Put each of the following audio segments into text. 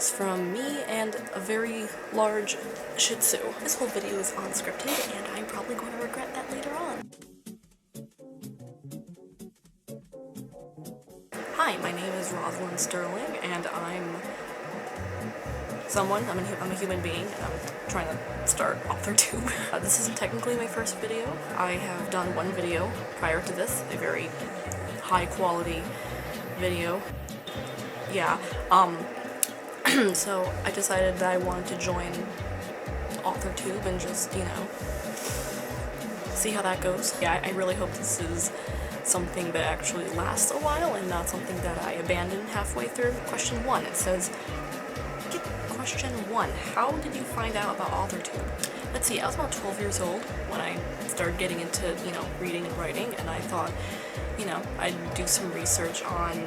vlogs from me and a very large Shih Tzu. This whole video is unscripted and I'm probably going to regret that later on. Hi, my name is Rosalind Sterling and I'm someone. I'm a human being and I'm trying to start Authortube. This isn't technically my first video. I have done one video prior to this, a very high quality video. Yeah, so I decided that I wanted to join Authortube and just, you know, see how that goes. Yeah, I really hope this is something that actually lasts a while and not something that I abandon halfway through. Question 1, it says, question 1, how did you find out about Authortube? Let's see, I was about 12 years old when I started getting into, you know, reading and writing, and I thought, you know, I'd do some research on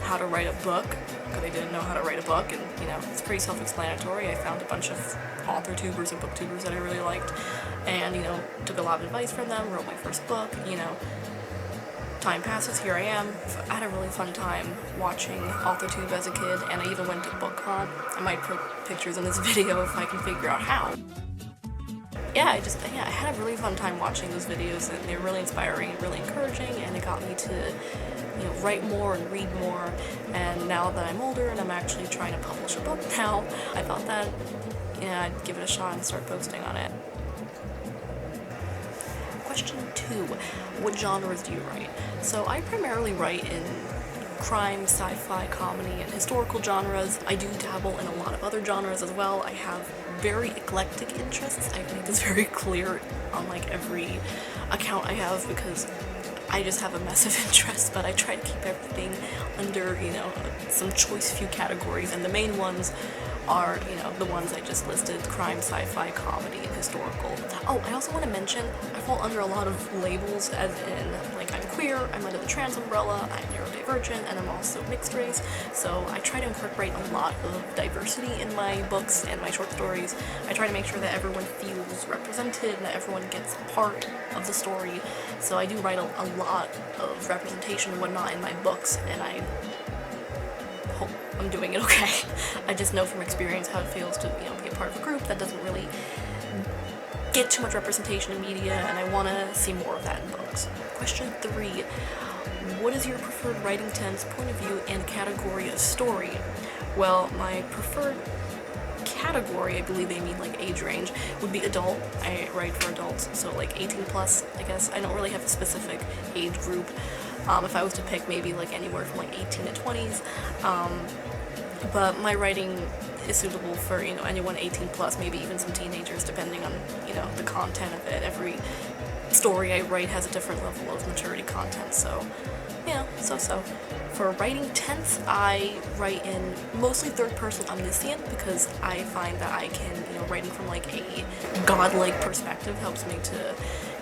how to write a book, because I didn't know how to write a book, and, you know, it's pretty self-explanatory. I found a bunch of author-tubers and booktubers that I really liked, and, you know, took a lot of advice from them, wrote my first book, you know. Time passes, here I am. I had a really fun time watching Authortube as a kid, and I even went to BookCon. I might put pictures in this video if I can figure out how. Yeah, I had a really fun time watching those videos, and they were really inspiring and really encouraging, and it got me to, you know, write more and read more. And now that I'm older and I'm actually trying to publish a book now, I thought that, yeah, I'd give it a shot and start posting on it. Question 2, what genres do you write? So I primarily write in crime, sci-fi, comedy, and historical genres. I do dabble in a lot of other genres as well. I have very eclectic interests. I think it's very clear on like every account I have because I just have a mess of interests, but I try to keep everything under, you know, some choice few categories, and the main ones are, you know, the ones I just listed: crime, sci-fi, comedy, and historical. Oh, I also want to mention, I fall under a lot of labels, as in, like, I'm queer, I'm under the trans umbrella, I'm neurodivergent, and I'm also mixed race, so I try to incorporate a lot of diversity in my books and my short stories. I try to make sure that everyone feels represented and that everyone gets part of the story, so I do write a lot of representation and whatnot in my books, and I hope I'm doing it okay. I just know from experience how it feels to, you know, be a part of a group that doesn't really get too much representation in media, and I want to see more of that in books. Question 3, what is your preferred writing tense, point of view, and category of story? Well, my preferred category, I believe they mean like age range, would be adult. I write for adults, so like 18 plus, I guess. I don't really have a specific age group. If I was to pick, maybe like anywhere from like 18 to 20s, but my writing is suitable for, you know, anyone 18 plus, maybe even some teenagers, depending on, you know, the content of it. Every story I write has a different level of maturity content, so yeah, so. For writing tense, I write in mostly third-person omniscient because I find that I can, you know, writing from like a godlike perspective helps me to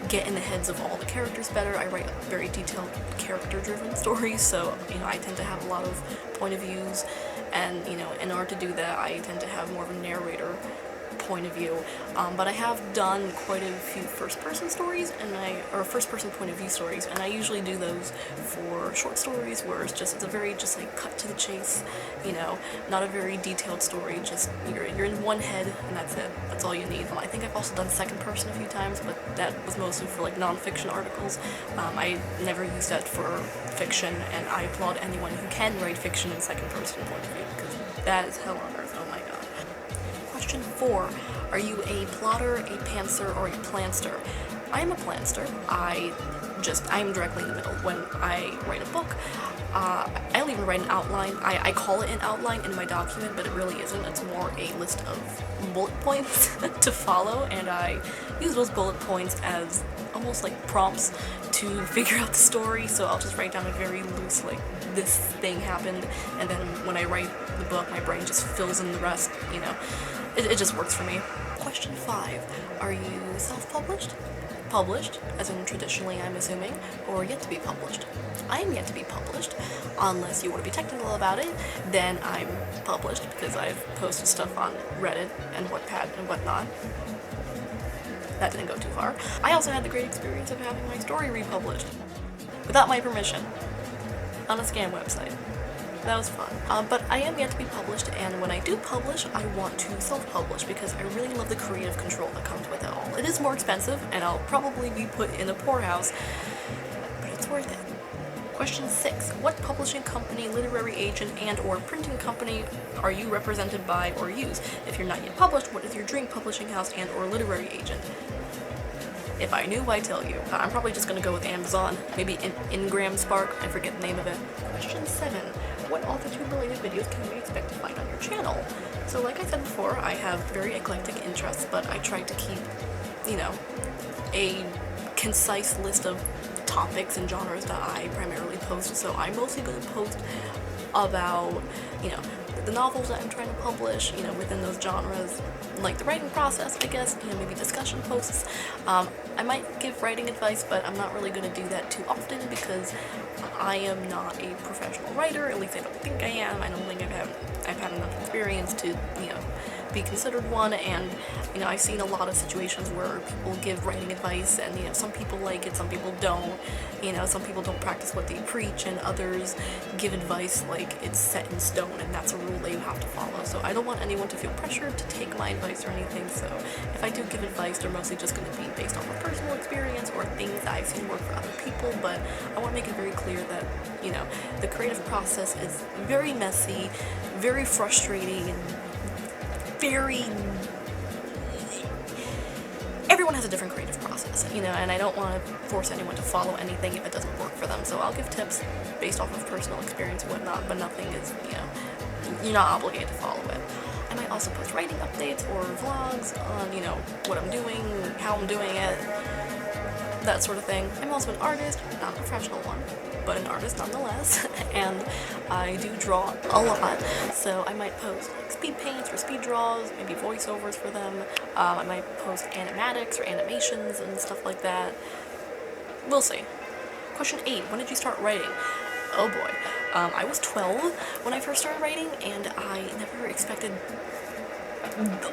get in the heads of all the characters better. I write very detailed character-driven stories, so, you know, I tend to have a lot of point of views, and, you know, in order to do that, I tend to have more of a narrator point of view, but I have done quite a few first-person stories, or first-person point of view stories, and I usually do those for short stories where it's a very just like cut to the chase, you know, not a very detailed story, just you're in one head and that's it. That's all you need. I think I've also done second person a few times, but that was mostly for like non-fiction articles. I never used that for fiction, and I applaud anyone who can write fiction in second person point of view, because that is hell on earth. Oh my god. Question 4, are you a plotter, a pantser, or a planster? I am a planster. I'm directly in the middle. When I write a book, I'll even write an outline. I call it an outline in my document, but it really isn't. It's more a list of bullet points to follow, and I use those bullet points as almost like prompts to figure out the story, so I'll just write down a very loose, like, this thing happened, and then when I write the book, my brain just fills in the rest, you know. It just works for me. Question 5, are you self-published? Published, as in traditionally I'm assuming, or yet to be published? I am yet to be published. Unless you want to be technical about it, then I'm published, because I've posted stuff on Reddit and Wattpad and whatnot. That didn't go too far. I also had the great experience of having my story republished, without my permission, on a scam website. That was fun. But I am yet to be published, and when I do publish, I want to self-publish because I really love the creative control that comes with it all. It is more expensive, and I'll probably be put in a poorhouse, but it's worth it. Question 6. What publishing company, literary agent, and or printing company are you represented by or use? If you're not yet published, what is your dream publishing house and or literary agent? If I knew, I'd tell you. I'm probably just gonna go with Amazon, maybe Ingram Spark, I forget the name of it. Question 7. What Authortube related videos can we expect to find on your channel? So like I said before, I have very eclectic interests, but I try to keep, you know, a concise list of topics and genres that I primarily post. So I'm mostly going to post about, you know, the novels that I'm trying to publish, you know, within those genres, like the writing process, I guess, you know, maybe discussion posts. I might give writing advice, but I'm not really going to do that too often because I am not a professional writer, at least I don't think I am. I don't think I've had enough experience to, you know, be considered one, and you know, I've seen a lot of situations where people give writing advice and you know, some people like it, some people don't, you know, some people don't practice what they preach, and others give advice like it's set in stone and that's a rule that you have to follow. So I don't want anyone to feel pressured to take my advice or anything, so if I do give advice, they're mostly just going to be based off of personal experience or things that I've seen work for other people, but I want to make it very clear that, you know, the creative process is very messy, very frustrating, and everyone has a different creative process, you know, and I don't want to force anyone to follow anything if it doesn't work for them. So I'll give tips based off of personal experience and whatnot, but nothing is, you know, you're not obligated to follow it. I might also post writing updates or vlogs on, you know, what I'm doing, how I'm doing it, that sort of thing. I'm also an artist, not a professional one, but an artist nonetheless, and I do draw a lot, so I might post like speed paints or speed draws, maybe voiceovers for them. I might post animatics or animations and stuff like that. We'll see. Question 8. When did you start writing? Oh boy. I was 12 when I first started writing, and I never expected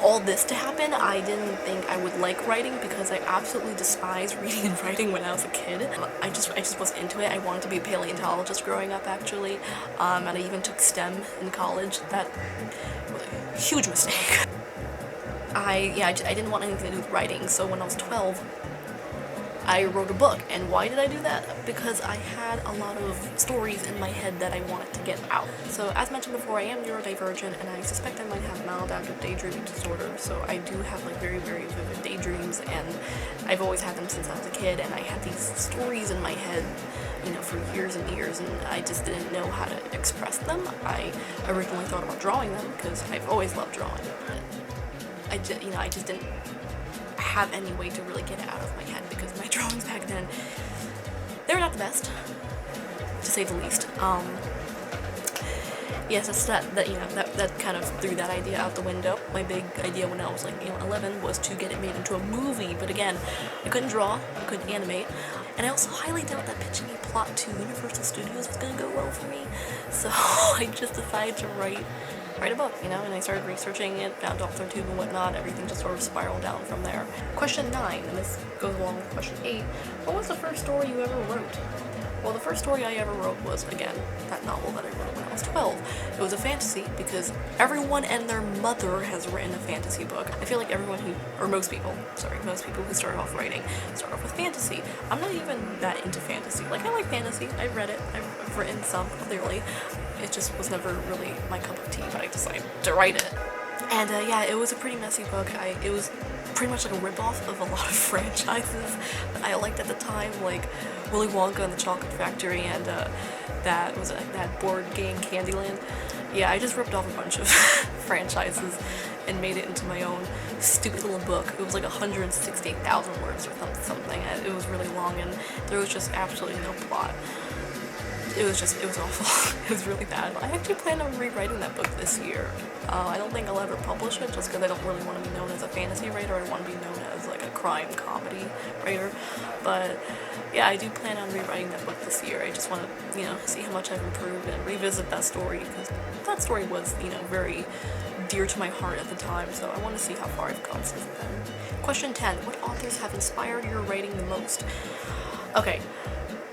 all this to happen. I didn't think I would like writing because I absolutely despised reading and writing when I was a kid. I just was into it. I wanted to be a paleontologist growing up, actually, and I even took STEM in college. That was a huge mistake. I didn't want anything to do with writing, so when I was 12, I wrote a book. And why did I do that? Because I had a lot of stories in my head that I wanted to get out. So as mentioned before, I am neurodivergent, and I suspect I might have maladaptive daydreaming disorder. So I do have like very, very vivid daydreams, and I've always had them since I was a kid, and I had these stories in my head, you know, for years and years, and I just didn't know how to express them. I originally thought about drawing them because I've always loved drawing. I just didn't have any way to really get it out of my head because my drawings back then, they were not the best, to say the least. Yes, that's that kind of threw that idea out the window. My big idea when I was like 11 was to get it made into a movie, but again, I couldn't draw, I couldn't animate, and I also highly doubt that pitching a plot to Universal Studios was gonna go well for me. So I just decided to write a book, you know, and I started researching it, found Authortube and whatnot. Everything just sort of spiraled down from there. Question 9, and this goes along with question 8. What was the first story you ever wrote? Well, the first story I ever wrote was, again, that novel that I wrote when I was 12. It was a fantasy because everyone and their mother has written a fantasy book. I feel like most people who start off writing start off with fantasy. I'm not even that into fantasy. Like, I like fantasy, I've read it, I've written some, clearly. It just was never really my cup of tea, but I decided to write it. And yeah, it was a pretty messy book. It was pretty much like a ripoff of a lot of franchises that I liked at the time, like Willy Wonka and the Chocolate Factory, and that board game Candyland. Yeah, I just ripped off a bunch of franchises and made it into my own stupid little book. It was like 168,000 words or something. It was really long, and there was just absolutely no plot. It was awful. It was really bad. I actually plan on rewriting that book this year. I don't think I'll ever publish it just because I don't really want to be known as a fantasy writer. I want to be known as like a crime comedy writer. But yeah, I do plan on rewriting that book this year. I just want to, you know, see how much I've improved and revisit that story because that story was, you know, very dear to my heart at the time. So I want to see how far I've gone since then. Question 10. What authors have inspired your writing the most? Okay,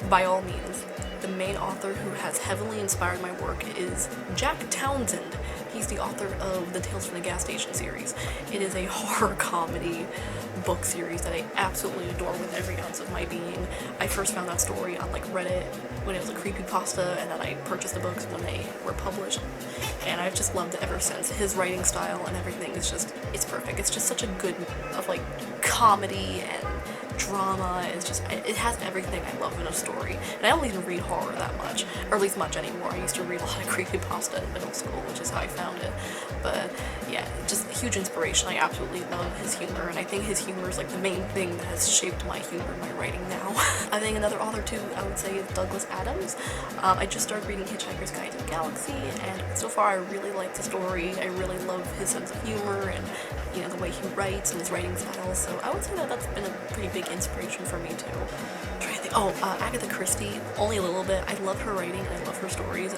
by all means, the main author who has heavily inspired my work is Jack Townsend. He's the author of the Tales from the Gas Station series. It is a horror comedy book series that I absolutely adore with every ounce of my being. I first found that story on like Reddit when it was a creepypasta, and then I purchased the books when they were published, and I've just loved it ever since. His writing style and everything is just, it's perfect. It's just such a good of like comedy and drama. It's just, it has everything I love in a story. And I don't even read horror that much, or at least much anymore. I used to read a lot of creepypasta in middle school, which is how I found it. But yeah, just huge inspiration. I absolutely love his humor, and I think his humor is like the main thing that has shaped my humor in my writing now. I think another author too, I would say, is Douglas Adams. I just started reading Hitchhiker's Guide to the Galaxy, and so far I really like the story. I really love his sense of humor and, you know, the way he writes and his writing style, so I would say that that's been a pretty big inspiration for me too. I'm trying to think. Agatha Christie, only a little bit. I love her writing and I love her stories.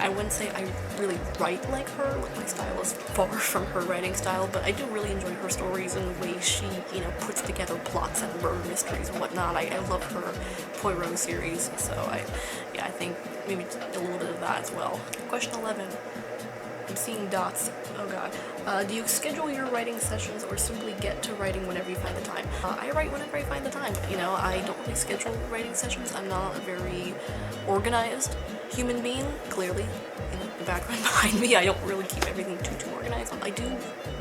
I wouldn't say I really write like her, like my style is far from her writing style, but I do really enjoy her stories and the way she, you know, puts together plots and murder mysteries and whatnot. I love her Poirot series, so I think maybe a little bit of that as well. Question 11. I'm seeing dots. Oh god. Do you schedule your writing sessions or simply get to writing whenever you find the time? I write whenever I find the time. You know, I don't really schedule writing sessions. I'm not a very organized human being, clearly. In the background behind me, I don't really keep everything too organized. I do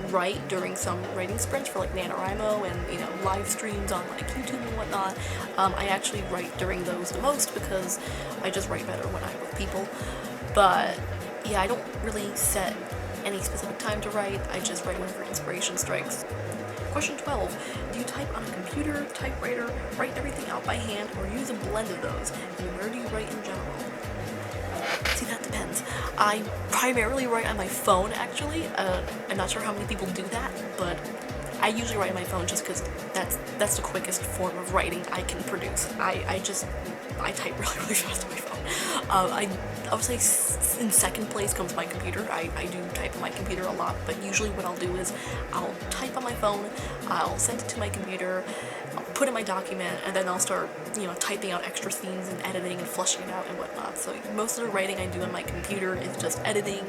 write during some writing sprints for like NaNoWriMo and, you know, live streams on like YouTube and whatnot. I actually write during those the most because I just write better when I'm with people. But yeah, I don't really set any specific time to write. I just write whenever inspiration strikes. Question 12. Do you type on a computer, typewriter, write everything out by hand, or use a blend of those? And where do you write in general? See, that depends. I primarily write on my phone, actually. I'm not sure how many people do that, but I usually write on my phone just because that's the quickest form of writing I can produce. I type really fast on my phone. I would say in second place comes my computer. I do type on my computer a lot, but usually what I'll do is I'll type on my phone, I'll send it to my computer, I'll put in my document, and then I'll start, you know, typing out extra scenes and editing and fleshing it out and whatnot. So most of the writing I do on my computer is just editing,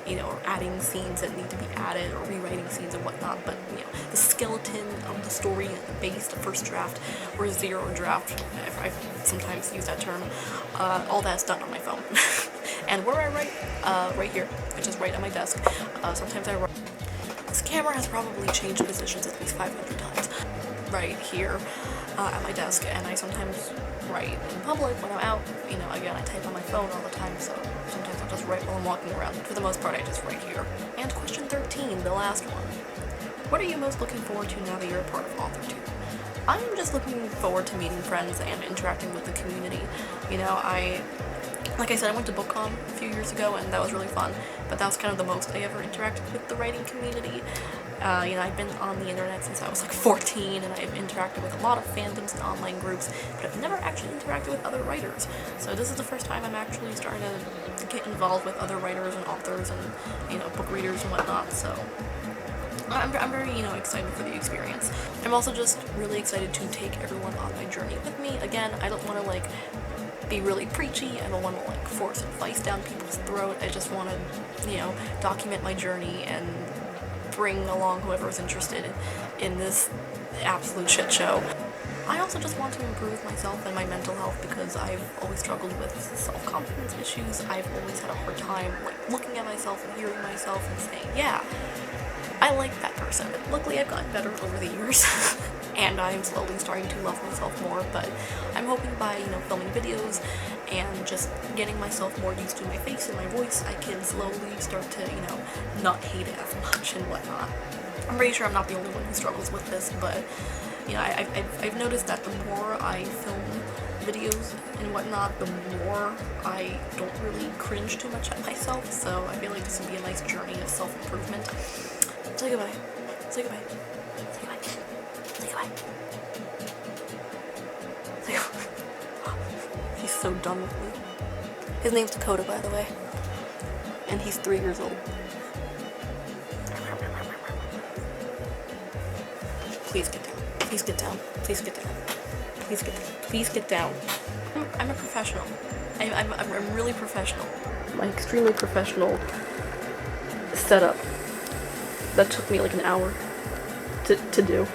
you know, or adding scenes that need to be added, or rewriting scenes and whatnot. But, you know, the skeleton of the story, the base, the first draft, or zero draft, I sometimes use that term, all that's done on my phone. And where I write, right here. I just write on my desk. Sometimes I write. This camera has probably changed positions at least 500 times. Right here at my desk, and I sometimes write in public when I'm out. You know, again, I type on my phone all the time, so sometimes I'll just write while I'm walking around. For the most part, I just write here. And question 13, the last one. What are you most looking forward to now that you're a part of Authortube? I'm just looking forward to meeting friends and interacting with the community. You know, like I said, I went to BookCon a few years ago, and that was really fun, but that was kind of the most I ever interacted with the writing community. You know, I've been on the internet since I was like 14, and I've interacted with a lot of fandoms and online groups, but I've never actually interacted with other writers. So this is the first time I'm actually starting to get involved with other writers and authors and, you know, book readers and whatnot, so I'm very, you know, excited for the experience. I'm also just really excited to take everyone on my journey with me. Again, I don't want to, like, be really preachy. I don't want to, like, force advice down people's throat. I just want to, you know, document my journey and bring along whoever's interested in this absolute shit show. I also just want to improve myself and my mental health because I've always struggled with self-confidence issues. I've always had a hard time, like, looking at myself and hearing myself and saying, yeah, I like that person. Luckily, I've gotten better over the years, and I'm slowly starting to love myself more, but I'm hoping by, you know, filming videos and just getting myself more used to my face and my voice, I can slowly start to, you know, not hate it as much and whatnot. I'm pretty sure I'm not the only one who struggles with this, but, you know, I've noticed that the more I film videos and whatnot, the more I don't really cringe too much at myself, so I feel like this would be a nice journey of self-improvement. Say goodbye. Say goodbye. Say goodbye. Say goodbye. Say goodbye. He's so done with me. His name's Dakota, by the way. And he's 3 years old. Please get down. Please get down. Please get down. Please get down. Please get down. I'm a professional. I'm really professional. My extremely professional setup that took me like an hour to do.